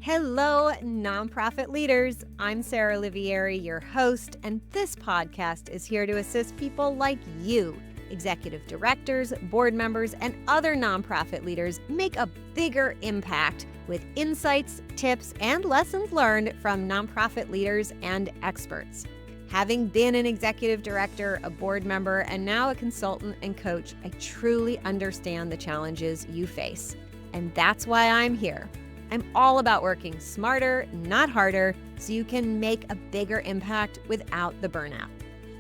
Hello, nonprofit leaders. I'm Sarah Olivieri, your host, and this podcast is here to assist people like you, executive directors, board members, and other nonprofit leaders, make a bigger impact with insights, tips, and lessons learned from nonprofit leaders and experts. Having been an executive director, a board member, and now a consultant and coach, I truly understand the challenges you face. And that's why I'm here. I'm all about working smarter, not harder, so you can make a bigger impact without the burnout.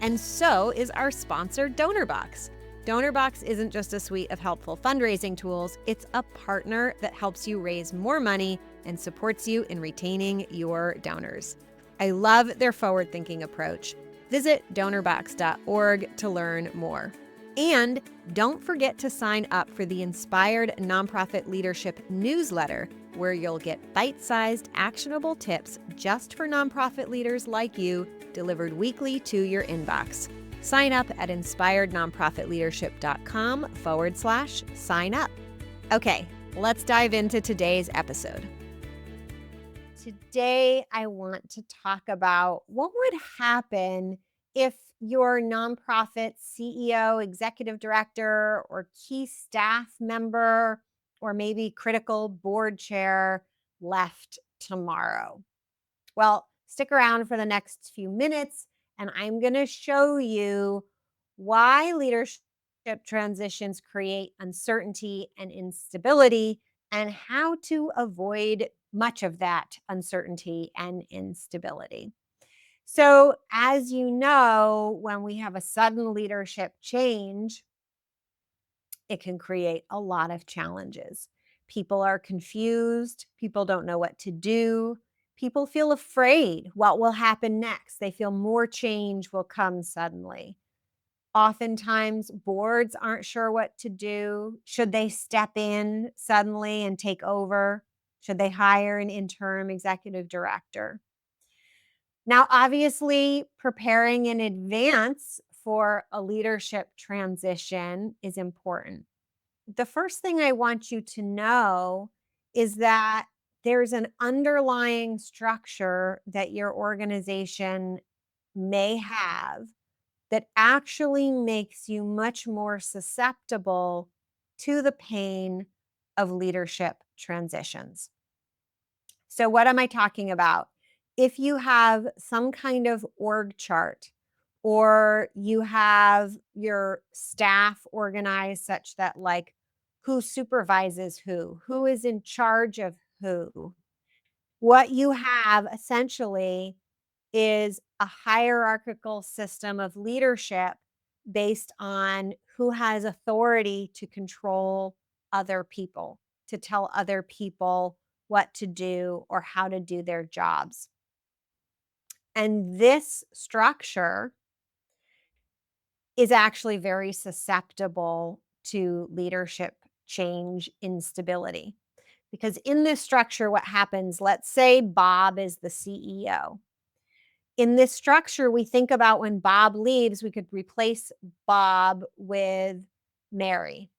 And so is our sponsor, DonorBox. DonorBox isn't just a suite of helpful fundraising tools, it's a partner that helps you raise more money and supports you in retaining your donors. I love their forward-thinking approach. Visit donorbox.org to learn more. And don't forget to sign up for the Inspired Nonprofit Leadership newsletter, where you'll get bite-sized, actionable tips just for nonprofit leaders like you, delivered weekly to your inbox. Sign up at inspirednonprofitleadership.com/sign up. Okay, let's dive into today's episode. Today, I want to talk about what would happen if your nonprofit CEO, executive director, or key staff member, or maybe critical board chair left tomorrow. Well, stick around for the next few minutes, and I'm going to show you why leadership transitions create uncertainty and instability, and how to avoid much of that uncertainty and instability. So, as you know, when we have a sudden leadership change, it can create a lot of challenges. People are confused. People don't know what to do. People feel afraid what will happen next. They feel more change will come suddenly. Oftentimes, boards aren't sure what to do. Should they step in suddenly and take over? Should they hire an interim executive director? Now, obviously, preparing in advance for a leadership transition is important. The first thing I want you to know is that there's an underlying structure that your organization may have that actually makes you much more susceptible to the pain of leadership transitions. So, what am I talking about? If you have some kind of org chart, or you have your staff organized such that, like, who supervises who is in charge of who, what you have essentially is a hierarchical system of leadership based on who has authority to control other people, to tell other people what to do or how to do their jobs. And this structure is actually very susceptible to leadership change instability. Because in this structure, what happens, let's say Bob is the CEO. In this structure, we think about when Bob leaves, we could replace Bob with Mary,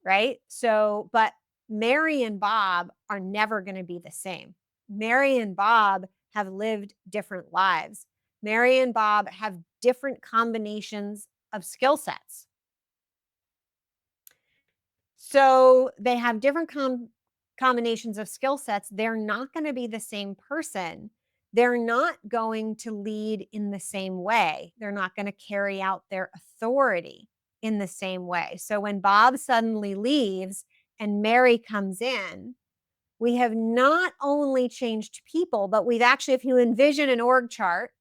right? So, but Mary and Bob are never going to be the same. Mary and Bob have lived different lives. Mary and Bob have different combinations of skill sets. So they have different combinations of skill sets. They're not going to be the same person. They're not going to lead in the same way. They're not going to carry out their authority in the same way. So when Bob suddenly leaves and Mary comes in, we have not only changed people, but we've actually, if you envision an org chart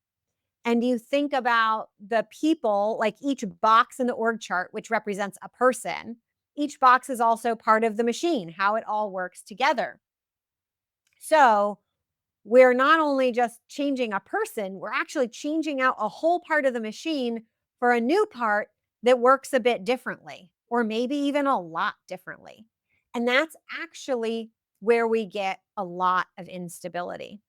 and you think about the people, like each box in the org chart, which represents a person, each box is also part of the machine, how it all works together. So we're not only just changing a person, we're actually changing out a whole part of the machine for a new part that works a bit differently, or maybe even a lot differently. And that's actually where we get a lot of instability.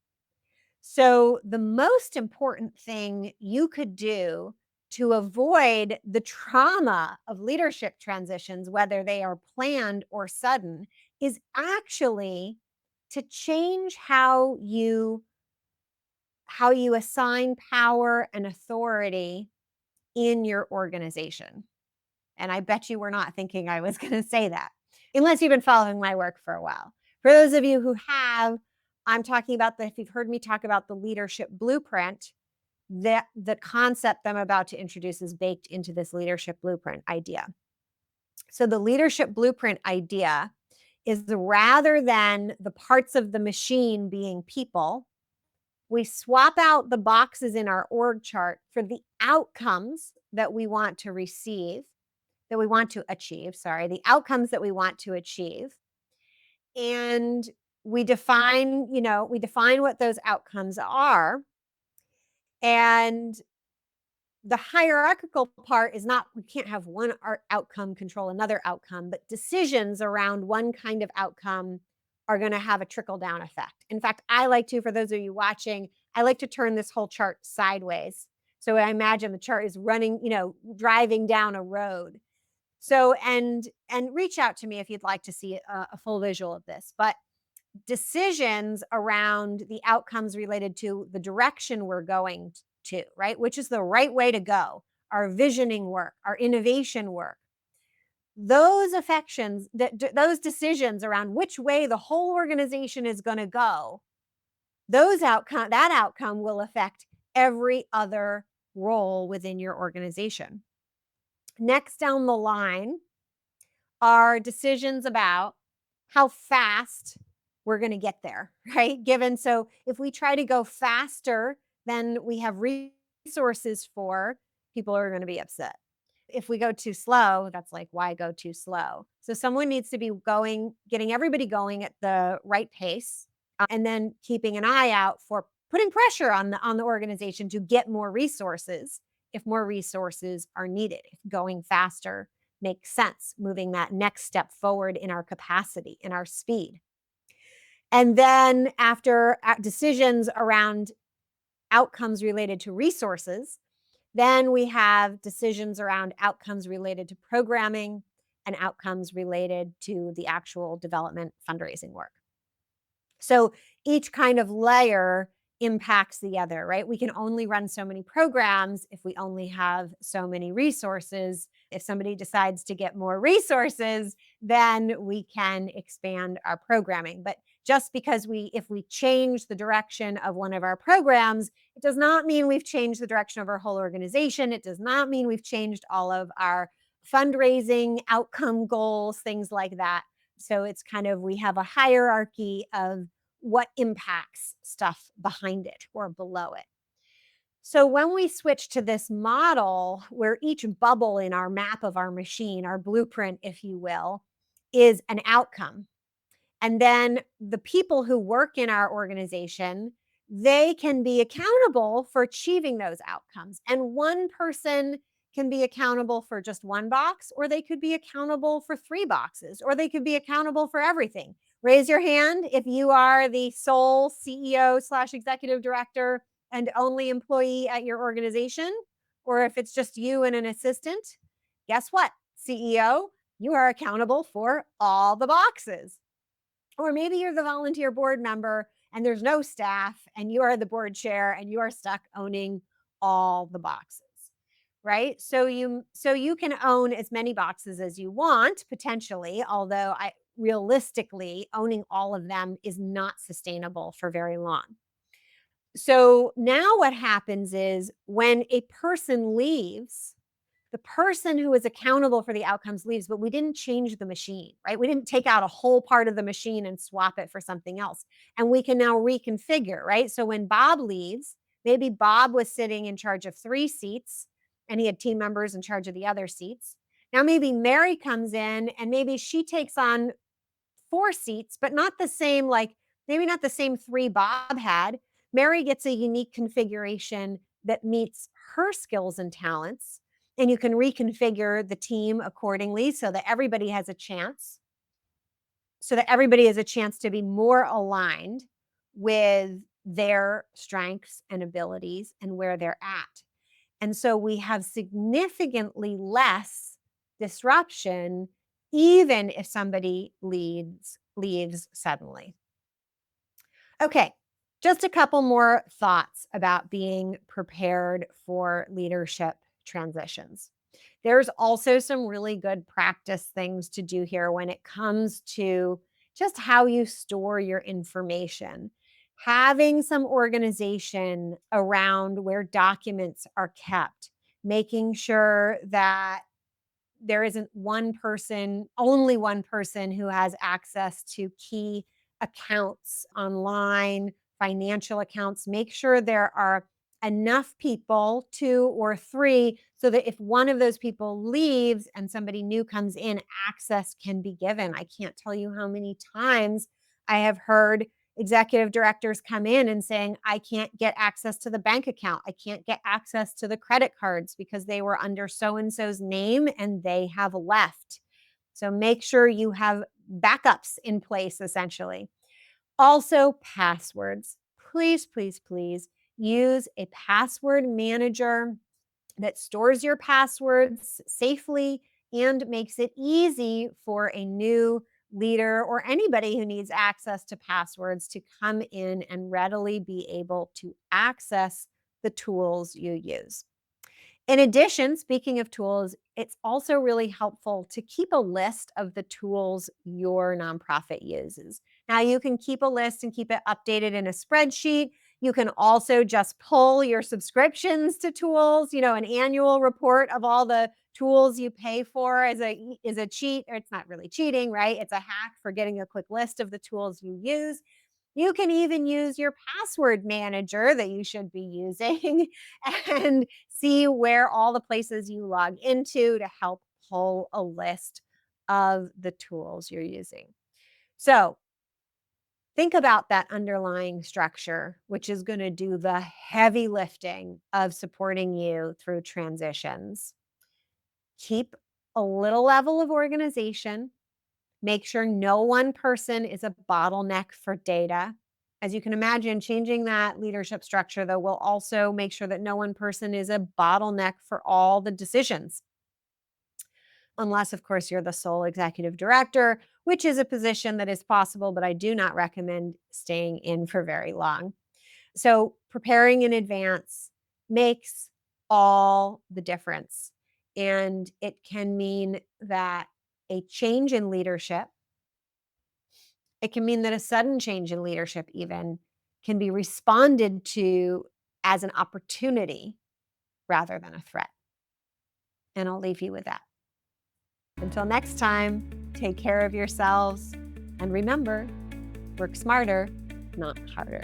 So, the most important thing you could do to avoid the trauma of leadership transitions, whether they are planned or sudden, is actually to change how you assign power and authority in your organization. And I bet you were not thinking I was going to say that, unless you've been following my work for a while. For those of you who have, I'm talking about if you've heard me talk about the leadership blueprint, that the concept I'm about to introduce is baked into this leadership blueprint idea. So the leadership blueprint idea is rather than the parts of the machine being people, we swap out the boxes in our org chart for the outcomes that we want to receive, that we want to achieve, the outcomes that we want to achieve. And we define what those outcomes are. And the hierarchical part is not, we can't have one outcome control another outcome, but decisions around one kind of outcome are going to have a trickle down effect. In fact, for those of you watching, I like to turn this whole chart sideways. So I imagine the chart is running, driving down a road. So, and reach out to me if you'd like to see a full visual of this. But decisions around the outcomes related to the direction we're going to, right? Which is the right way to go, our visioning work, our innovation work. Those those decisions around which way the whole organization is going to go, that outcome will affect every other role within your organization. Next down the line are decisions about how fast we're going to get there, right? So if we try to go faster than we have resources for, people are going to be upset. If we go too slow, that's like, why go too slow? So someone needs to be getting everybody going at the right pace, and then keeping an eye out for putting pressure on the organization to get more resources if more resources are needed, if going faster makes sense, moving that next step forward in our capacity, in our speed. And then after decisions around outcomes related to resources, then we have decisions around outcomes related to programming and outcomes related to the actual development fundraising work. So each kind of layer impacts the other, right? We can only run so many programs if we only have so many resources. If somebody decides to get more resources, then we can expand our programming. But just because if we change the direction of one of our programs, it does not mean we've changed the direction of our whole organization. It does not mean we've changed all of our fundraising outcome goals, things like that. So it's we have a hierarchy of what impacts stuff behind it or below it. So when we switch to this model where each bubble in our map of our machine, our blueprint, if you will, is an outcome, and then the people who work in our organization, they can be accountable for achieving those outcomes. And one person can be accountable for just one box, or they could be accountable for 3 boxes, or they could be accountable for everything. Raise your hand if you are the sole CEO/executive director and only employee at your organization, or if it's just you and an assistant. Guess what, CEO? You are accountable for all the boxes. Or maybe you're the volunteer board member and there's no staff and you are the board chair and you are stuck owning all the boxes, right? So you can own as many boxes as you want potentially, although realistically owning all of them is not sustainable for very long. So now what happens is when a person leaves, the person who is accountable for the outcomes leaves, but we didn't change the machine, right? We didn't take out a whole part of the machine and swap it for something else. And we can now reconfigure, right? So when Bob leaves, maybe Bob was sitting in charge of 3 seats and he had team members in charge of the other seats. Now maybe Mary comes in and maybe she takes on 4 seats, but not the same, maybe not the same 3 Bob had. Mary gets a unique configuration that meets her skills and talents. And you can reconfigure the team accordingly so that everybody has a chance to be more aligned with their strengths and abilities and where they're at. And so we have significantly less disruption, even if somebody leaves suddenly. Okay, just a couple more thoughts about being prepared for leadership transitions. There's also some really good practice things to do here when it comes to just how you store your information. Having some organization around where documents are kept, making sure that there isn't one person, only one person who has access to key accounts online, financial accounts. Make sure there are enough people, 2 or 3, so that if one of those people leaves and somebody new comes in, access can be given. I can't tell you how many times I have heard executive directors come in and saying, I can't get access to the bank account. I can't get access to the credit cards because they were under so-and-so's name and they have left. So make sure you have backups in place, essentially. Also, passwords. Please, please, please use a password manager that stores your passwords safely and makes it easy for a new leader or anybody who needs access to passwords to come in and readily be able to access the tools you use. In addition, speaking of tools, it's also really helpful to keep a list of the tools your nonprofit uses. Now, you can keep a list and keep it updated in a spreadsheet. You can also just pull your subscriptions to tools, an annual report of all the tools you pay for is a cheat, or it's not really cheating, right? It's a hack for getting a quick list of the tools you use. You can even use your password manager that you should be using and see where all the places you log into to help pull a list of the tools you're using. So think about that underlying structure, which is going to do the heavy lifting of supporting you through transitions. Keep a little level of organization. Make sure no one person is a bottleneck for data. As you can imagine, changing that leadership structure, though, will also make sure that no one person is a bottleneck for all the decisions. Unless, of course, you're the sole executive director, which is a position that is possible, but I do not recommend staying in for very long. So, preparing in advance makes all the difference. And it can mean that a change in leadership, it can mean that a sudden change in leadership even can be responded to as an opportunity rather than a threat. And I'll leave you with that. Until next time, take care of yourselves. And remember, work smarter, not harder.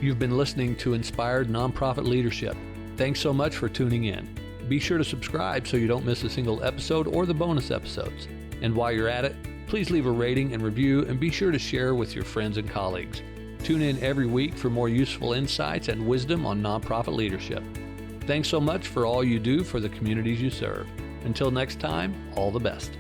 You've been listening to Inspired Nonprofit Leadership. Thanks so much for tuning in. Be sure to subscribe so you don't miss a single episode or the bonus episodes. And while you're at it, please leave a rating and review and be sure to share with your friends and colleagues. Tune in every week for more useful insights and wisdom on nonprofit leadership. Thanks so much for all you do for the communities you serve. Until next time, all the best.